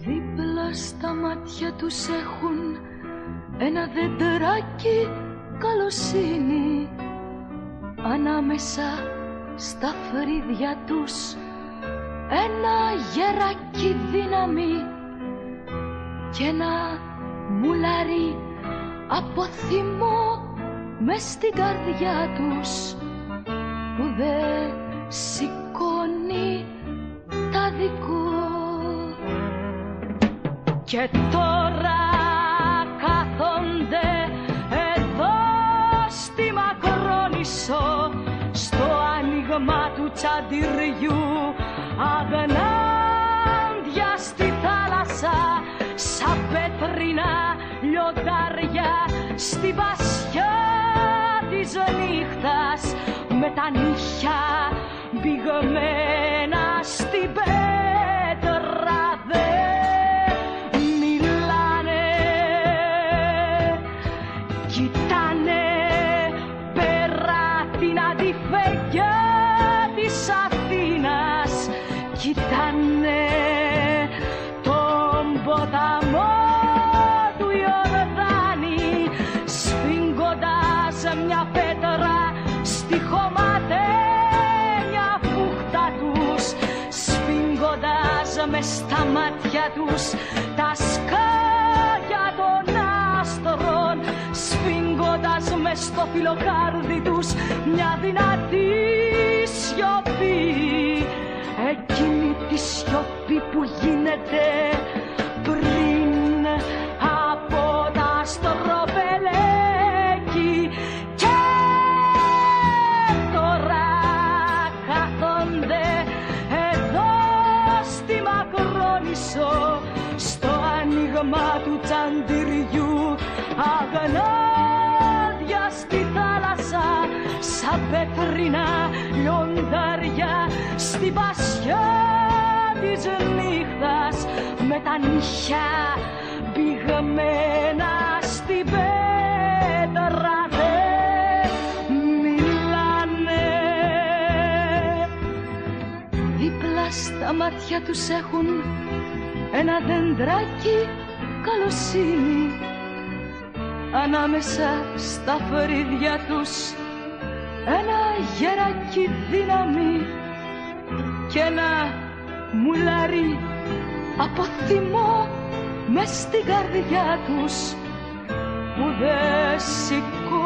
Δίπλα στα μάτια τους έχουν ένα δεντράκι καλοσύνη, ανάμεσα στα φρύδια τους ένα γεράκι δύναμη και ένα μουλάρι από θυμό μες στην καρδιά τους που δεν σηκώνει τα δικό. Και τώρα κάθονται εδώ στη Μακρόνισσο, στο άνοιγμα του τσαντιριού, αγνάντια στη θάλασσα, σαν πέτρινα λιοντάρια στη βασιά της νύχτας, με τα νύχια μπηγμένα στην πέτρα. Δεν μιλάνε, κοιτάνε πέρα την αντιφεγγιά της Αθήνας, κοιτάνε τον ποταμό του Ιορδάνη, σφίγγοντας μια πέτρα στη χωματένια φούχτα τους, σφίγγοντας μες στα μάτια τους τα σκάλια των άστρων, σφίγγοντας μες στο φιλοκάρδι τους μια δυνατή σιωπή, εκείνη τη σιωπή που γίνεται πριν από τα αστροπελέκη. Και τώρα κάθονται εδώ στη Μακρόνισσο, στο άνοιγμα του τσαντιριού, αγνάδια στη θάλασσα, σαν πέτρινα λιοντάρια στη βασιά της νύχτας, με τα νύχια μπηγμένα στην πέτρα. Δεν μιλάνε, δίπλα στα μάτια τους έχουν ένα δεντράκι καλοσύνη, ανάμεσα στα φρύδια τους ένα γεράκι δύναμη και ένα μουλάρι από θυμό μες στην καρδιά τους που δεν σηκώνει